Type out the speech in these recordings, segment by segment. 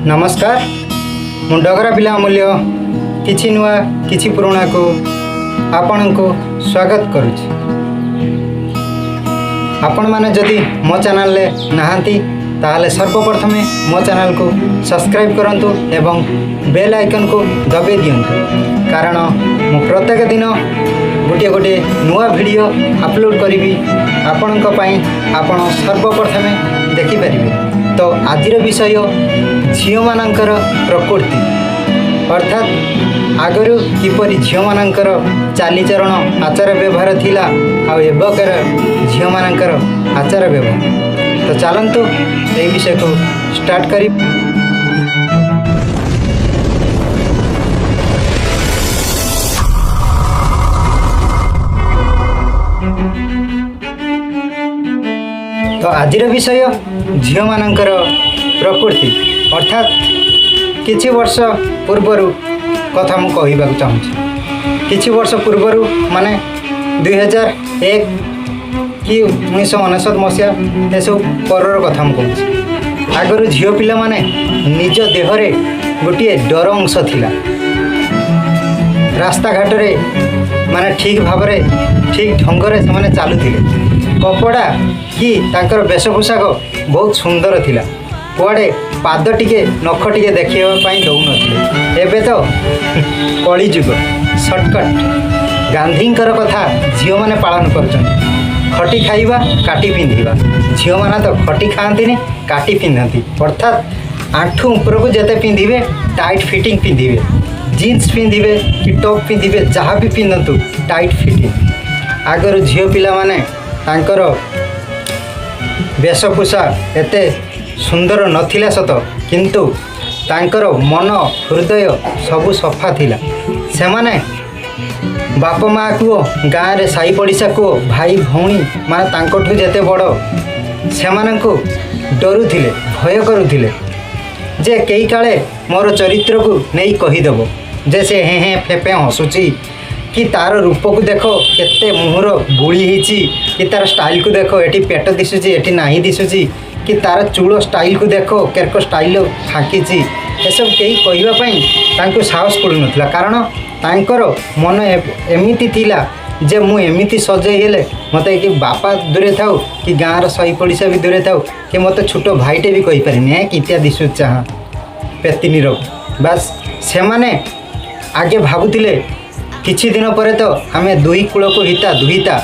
नमस्कार मु डगरा पिला अमूल्य किछि नुआ किछि पुराणा को आपण को स्वागत करुछि। आपण माने जदि मो चैनल ले नहांती ताले सर्वप्रथमे मो चैनल को सब्सक्राइब करंतु एवं बेल आइकन को दबे दियंतु कारण मु प्रत्येक दिन गोटे गोटे नुआ वीडियो अपलोड करी आपण आपण सर्वप्रथमे देखि परिबे। तो आजिर विषय झील मानकर प्रकृति अर्थात आगरू किपरि झील मानकर चालीचरण आचार व्यवहार थिला आ एबकर झील मानकर आचार व्यवहार। तो चलतु ये विषय को स्टार्ट करी। तो आजिर विषय झील मानकर प्रकृति अर्थात किछि वर्ष पूर्वर कथा मु कहबा चाहूँ। किछि वर्ष पूर्वर माने 2001 कि 1999 मसीहा एसब परर कथा मु कहूँ। आगरू झील पिला माने निज देहरे गोटे डर अंश थिला। रास्ता घाट रे माने ठीक भाव ठीक ढंग से माने चलुथिले। कपड़ा कि तांकर वेश पोशाक बहुत सुंदर थिला। कुआडे पाद टिके नख टिके देखिबा पई दउ नथिले। एबे तो कली जुग शॉर्टकट गांधींकर कथा झील माने पालन करछन। खटी खाइबा काटी पिंधिबा। झील माने तो खटी खांतिनी काटी पिंधंती अर्थात आंठू ऊपर को जते पिंधिबे टाइट फिटिंग पिंधिबे। जीन्स पिंधिबे कि टॉप पिंधिबे जहाँ भी पिंधंतु टाइट फिटिंग। आगर झील पिला माने तांकर वेशभूषा एते सुंदर नथिला सत किंतु तांकर मन हृदय सबु सफा थिला। सेमाने बाप माँ को गाँव रे साई पड़िशा को भाई भौणी माने तांकठू जेते बड़ सेमानंकु डरुथिले भय करुथिले जे कई काले मोर चरित्र को नहीं कहीदेव जे से हे हे फेपे हसुची कि तार रूप को देखो केते मुहर बुड़ी हिची कि तार स्टाइल को देखो एटी पेट दिशुची एटी नाही दिशुची कि तार चूल स्टाइल को देखो केरको स्टाइल फाँकीची एसब कई कहवाई साहस पड़ू नथिला कारण तांकर मन एमिति थिला जे मु एमिति सजई हेले मते कि बापा दूरे थाउ कि गाँव सही पड़िशा भी दूरे थाउ कि मते छोट भाईटे भी कहि पारिनी कित्या दिशु चाह पेतिनीर बास से माने आगे भाबुतिले किछि दिन पर तो आमे दुई कूल को हिता दुहिता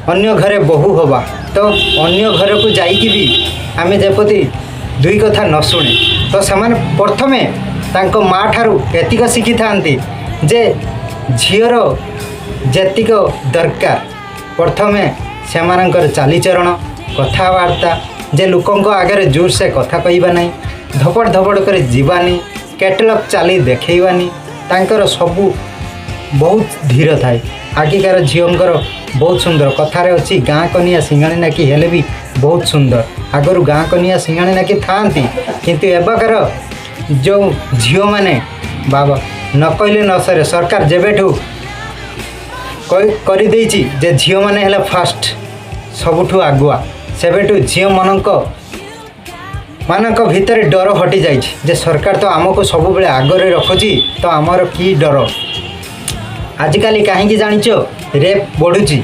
अन्य घरे बहु होबा तो अन्य घर को जाइकी भी आमे जेपति दुई कथा न शुणे तो सेमाने प्रथमे तांको माँ ठारू एतिक शिखी थांती जे झीर जेतिक दरकार प्रथमे सेमानंकर चालीचरण कथबार्ता जे लोकंक आगे जोर से कथा कहबा नहीं धपड़ धपड़ कर जीवानी कैटलॉग चाली देखैबानी तांकर सबू बहुत धीर थाए। आगिकार झीलंकर बहुत सुंदर कथारे अच्छी गाँ कनिया सिंगाणी नाकी हेले भी बहुत सुंदर। आगरू गाँ कनिया सिंगाणी नाकी थांती किंतु एबाकार जो झील माने बाबा न कहले न सरे सरकार जेबेठू करि देइछि जे झील माने हेला फास्ट सबुठू आगुआ सेबेठू झील मानक भितर डर हटि जाइछि जे सरकार तो आमको सब बेले आगरे रखुची तो आमर की डर। आजिकाली कहीं जानिच रेप बढ़ुची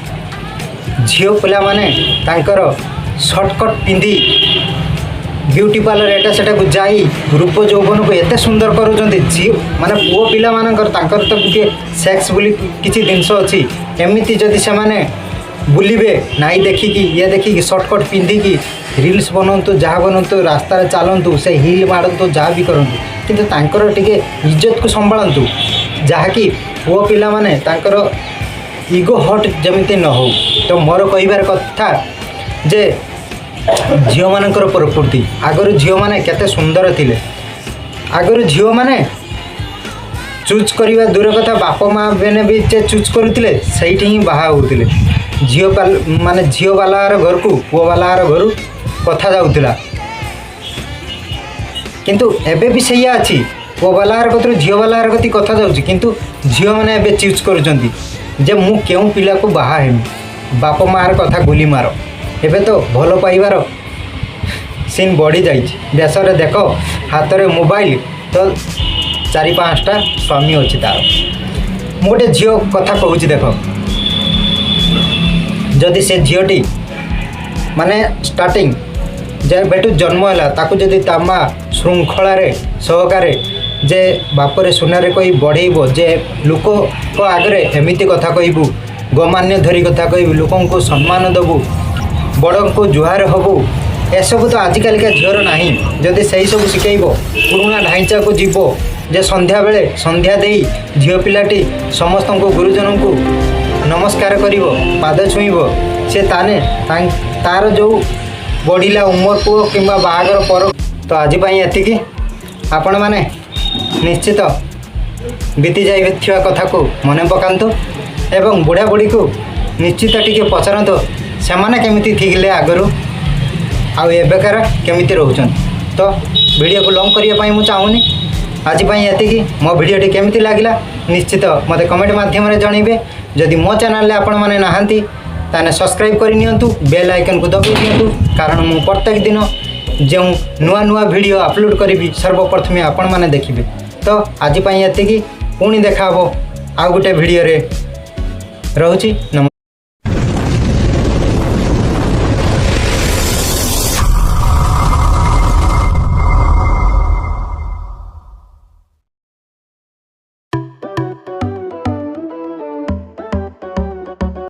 झील पिला माने तांकर शॉर्टकट पिंधि ब्यूटी पार्लर एटा सेटा को जाई रूप यौवन को एते सुंदर करूछंती झील माने पुओ पिला मानकर तांकर तो गोटे सेक्स बोली किछि जिनस अछि एमिति जदि से माने बुलिबे नाई देखिकी ये देखिकी शॉर्टकट पिंधिकी रील्स बनंतु जहाँ बनंतु रास्ता चलतु से हिल मारतु जहाँ भी करंतु किंतु तांकर टिके इज्जत को संभालतु जहाँकि पुओ पिला माने तांकर इगो हट जमिति न हो। तो मोर कहिबार कथा जे झील मानकर प्रकृति आगरू झील माने केते सुंदर थिले। आगरू झील माने चूज करवा दूर कथा बाप माँ मैंने भी जे चूज करुले सहीठी ही बाहा होते झील माने झील बालार घर को पुओ बालार घर कथा जाऊला किंतु एबे भी सैया अच्छी पुओ बालार कतु झील बालार कति कथा जाऊँगी किंतु झील मैंने एबे चूज करुँच जे मु केउ पिला को बाहा हेमी बाप मार कथा गुली मार एबे तो भल पाइबार सीन बढ़ी जाइए। देश में देख हाथ में मोबाइल तो 4-5टा स्वामी अच्छी तार। मु गोटे झील कथा कहूँ देख, जदि से झीलटी माने स्टार्टिंग बेटू जन्म है ताकू जदि ता माँ श्रृंखलार सहकारे जे बापरे सुनारे कही बढ़ेब, जे लोक को आगे एमती कथा कहबू, गमान्य धरी कथा कहबू, लोक को सम्मान देबू, बड़ को जुहार हबू, एसबू तो आजिकल झीर ना। जदि से सब शिखेब पुराणा ढांचा को जीव जे संध्या बेले संध्या दे झील पिलाटी समस्त को गुरुजन को नमस्कार करिवो, पाद छुईब, से ताने तार जो बढ़िला उमर को कि बाहागर पर। तो आज ये आपण मैंने निश्चित बीती जाइथिबा कथा को मन पकांतु एवं बुढ़ा बुढ़ी को निश्चित टिके पचारतु से केमिति थिले आगरू आबेकार केमिति रोचन। तो वीडियो को लॉन्ग करने मुझे चाहूनी। आज ये मो वीडियोटी केमिति लागला निश्चित मते कमेंट माध्यम रे जनइबे। जदि मो चैनल आपण माने नाहांती ताने सब्सक्राइब कर नियंतु, बेल आइकन को दबाई दियंतु, कारण मु प्रत्येक दिन जो नुआ नुआ वीडियो अपलोड करी सर्वप्रथमे आपण माने देखिबे। तो आज ये पुणी देखा आउ गोटे वीडियो रे रहूची। नमस्कार।